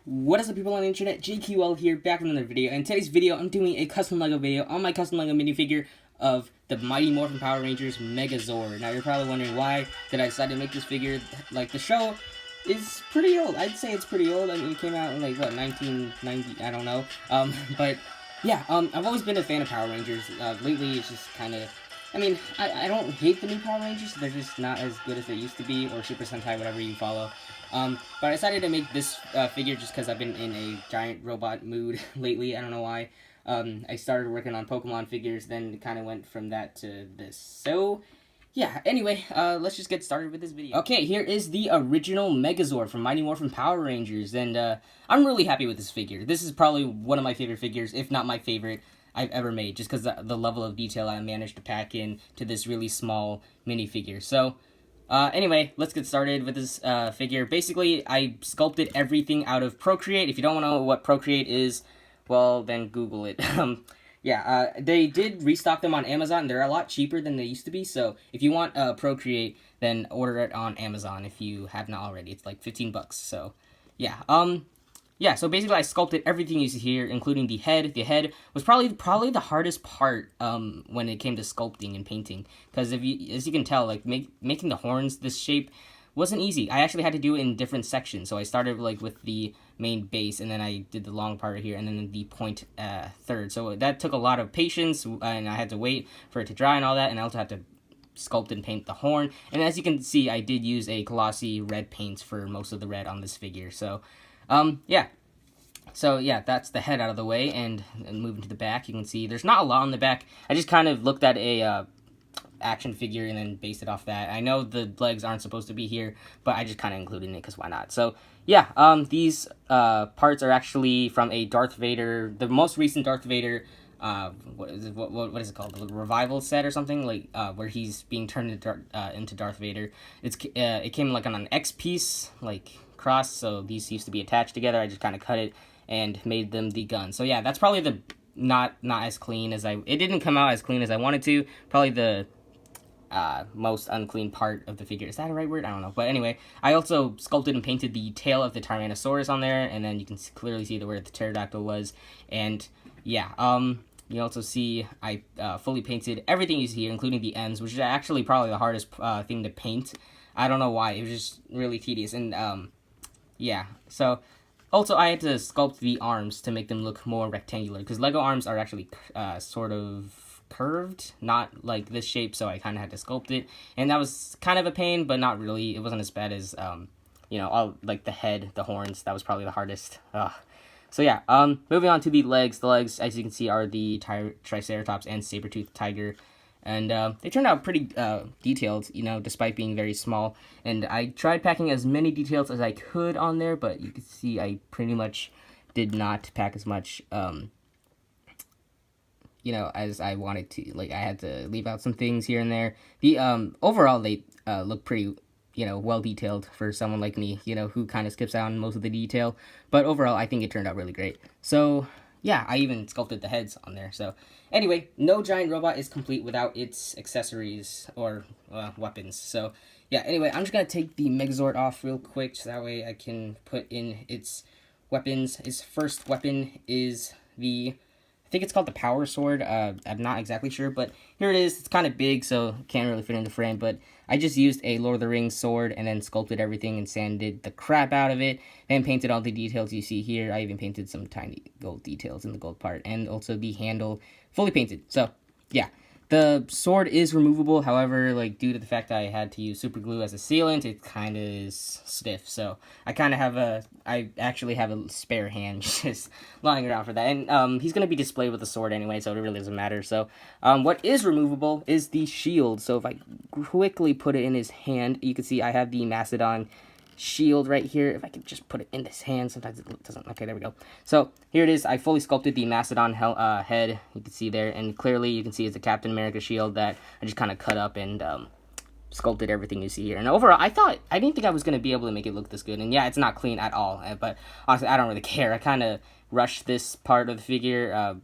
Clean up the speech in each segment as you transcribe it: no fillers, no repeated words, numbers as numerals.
What is up, people on the internet? JQL here, back with another video. In today's video, I'm doing a custom LEGO video on my custom LEGO minifigure of the Mighty Morphin Power Rangers Megazord. Now, you're probably wondering why did I decide to make this figure. Like, the show is pretty old. I'd say it's pretty old. I mean, it came out in, like, what, 1990? I don't know. But, yeah, I've always been a fan of Power Rangers. Lately, it's just kind of... I mean, I don't hate the new Power Rangers. They're just not as good as they used to be, or Super Sentai, whatever you follow. But I decided to make this figure just because I've been in a giant robot mood lately. I don't know why. I started working on Pokemon figures, then kind of went from that to this. So, yeah, anyway, let's just get started with this video. Okay, here is the original Megazord from Mighty Morphin Power Rangers, and I'm really happy with this figure. This is probably one of my favorite figures, if not my favorite I've ever made, just because the level of detail I managed to pack in to this really small minifigure. So, anyway, let's get started with this figure. Basically, I sculpted everything out of Procreate. If you don't know what Procreate is, well, then Google it. They did restock them on Amazon. They're a lot cheaper than they used to be, so if you want Procreate, then order it on Amazon if you have not already. It's like 15 bucks, so, yeah. So basically I sculpted everything you see here, including the head. The head was probably the hardest part when it came to sculpting and painting, because as you can tell, like making the horns this shape wasn't easy. I actually had to do it in different sections. So I started like with the main base, and then I did the long part here, and then the point third. So that took a lot of patience, and I had to wait for it to dry and all that, and I also had to sculpt and paint the horn. And as you can see, I did use a glossy red paint for most of the red on this figure. So So, that's the head out of the way, and moving to the back, you can see there's not a lot on the back. I just kind of looked at a action figure and then based it off that. I know the legs aren't supposed to be here, but I just kind of included it because why not? So, these parts are actually from a Darth Vader, the most recent Darth Vader, what is it called? The revival set or something, like where he's being turned into Darth Vader. It came like on an X piece, like cross, so these used to be attached together. I just kind of cut it and made them the gun. So yeah, that's probably the not as clean as it didn't come out as clean as I wanted to. Probably the most unclean part of the figure. Is that a right word? I don't know. But anyway, I also sculpted and painted the tail of the Tyrannosaurus on there, and then you can clearly see where the pterodactyl was. And yeah, you also see I fully painted everything you see here, including the ends, which is actually probably the hardest thing to paint. I don't know why. It was just really tedious. And so also I had to sculpt the arms to make them look more rectangular, because Lego arms are actually sort of curved, not like this shape, so I kind of had to sculpt it, and that was kind of a pain, but not really. It wasn't as bad as all like the head, the horns. That was probably the hardest. So yeah, moving on to the legs. The legs, as you can see, are the Triceratops and saber-toothed tiger. And they turned out pretty detailed, despite being very small. And I tried packing as many details as I could on there, but you can see I pretty much did not pack as much, as I wanted to. Like, I had to leave out some things here and there. The overall, they look pretty, well detailed for someone like me, who kind of skips out on most of the detail. But overall, I think it turned out really great. So yeah, I even sculpted the heads on there. So anyway, no giant robot is complete without its accessories or weapons. So yeah, anyway, I'm just going to take the Megazord off real quick, so that way I can put in its weapons. Its first weapon is I think it's called the Power Sword. I'm not exactly sure, but here it is. It's kind of big, so can't really fit in the frame, but I just used a Lord of the Rings sword and then sculpted everything and sanded the crap out of it, and painted all the details you see here. I even painted some tiny gold details in the gold part, and also the handle fully painted. So yeah, the sword is removable. However, like, due to the fact that I had to use super glue as a sealant, it kind of is stiff. So I actually have a spare hand just lying around for that. And he's going to be displayed with the sword anyway, so it really doesn't matter. So what is removable is the shield. So if I quickly put it in his hand, you can see I have the Mastodon shield right here. If I could just put it in this hand, sometimes it doesn't. Okay, there we go. So here it is. I fully sculpted the Mastodon head. You can see there, and clearly you can see it's the Captain America shield that I just kind of cut up and sculpted everything you see here. And overall, I didn't think I was going to be able to make it look this good. And yeah, it's not clean at all, but honestly, I don't really care. I kind of rushed this part of the figure.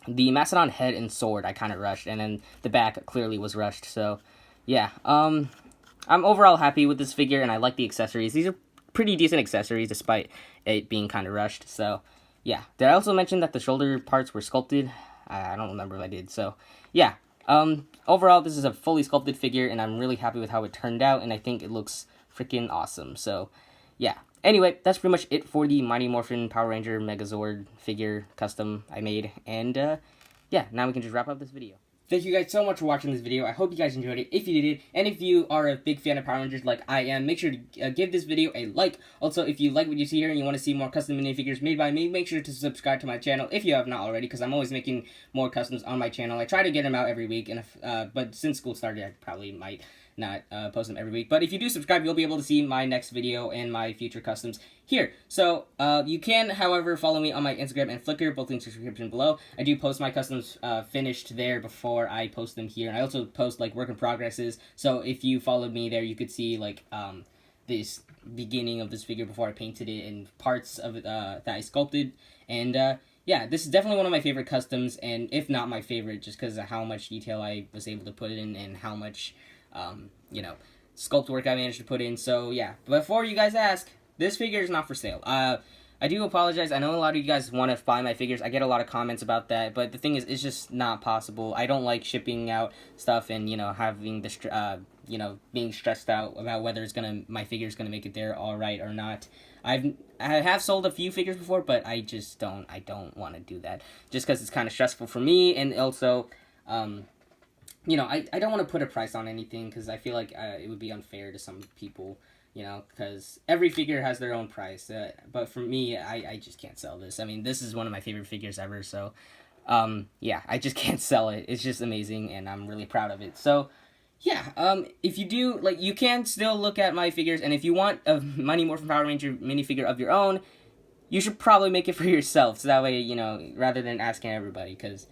The Mastodon head and sword I kind of rushed, and then the back clearly was rushed. So yeah, I'm overall happy with this figure, and I like the accessories. These are pretty decent accessories despite it being kind of rushed. So yeah, did I also mention that the shoulder parts were sculpted? I don't remember if I did. So yeah, overall this is a fully sculpted figure, and I'm really happy with how it turned out, and I think it looks freaking awesome. So yeah, anyway, that's pretty much it for the Mighty Morphin Power Ranger Megazord figure custom I made, and yeah, now we can just wrap up this video. Thank you guys so much for watching this video. I hope you guys enjoyed it. If you did, and if you are a big fan of Power Rangers like I am, make sure to give this video a like. Also, if you like what you see here and you want to see more custom minifigures made by me, make sure to subscribe to my channel if you have not already, because I'm always making more customs on my channel. I try to get them out every week, and but since school started, I probably might not post them every week. But if you do subscribe, you'll be able to see my next video and my future customs here. So you can, however, follow me on my Instagram and Flickr, both links in the description below. I do post my customs finished there before I post them here, and I also post like work in progresses. So if you followed me there, you could see like this beginning of this figure before I painted it and parts of it that I sculpted. And yeah, this is definitely one of my favorite customs, and if not my favorite, just because of how much detail I was able to put in and how much you know, sculpt work I managed to put in. So yeah, before you guys ask, this figure is not for sale. I do apologize. I know a lot of you guys want to buy my figures. I get a lot of comments about that, but the thing is, it's just not possible. I don't like shipping out stuff and, you know, having the you know, being stressed out about whether my figure's gonna make it there all right or not. I have sold a few figures before, but I don't want to do that just because it's kind of stressful for me, and also you know, I don't want to put a price on anything because I feel like it would be unfair to some people, you know, because every figure has their own price. But for me, I just can't sell this. I mean, this is one of my favorite figures ever, so yeah, I just can't sell it. It's just amazing, and I'm really proud of it. So yeah, if you do, like, you can still look at my figures, and if you want a Mighty Morphin Power Ranger minifigure of your own, you should probably make it for yourself, so that way, you know, rather than asking everybody, because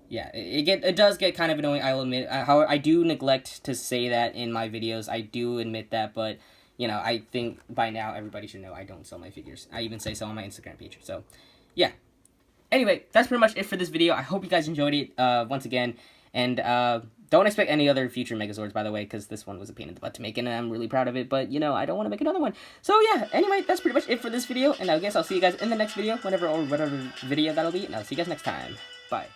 yeah, it does get kind of annoying, I'll admit. However, I do neglect to say that in my videos. I do admit that, but, you know, I think by now everybody should know I don't sell my figures. I even say so on my Instagram page. So, yeah. Anyway, that's pretty much it for this video. I hope you guys enjoyed it once again. And don't expect any other future Megazords, by the way, because this one was a pain in the butt to make, and I'm really proud of it. But, you know, I don't want to make another one. So, yeah, anyway, that's pretty much it for this video. And I guess I'll see you guys in the next video, whatever video that'll be. And I'll see you guys next time. Bye.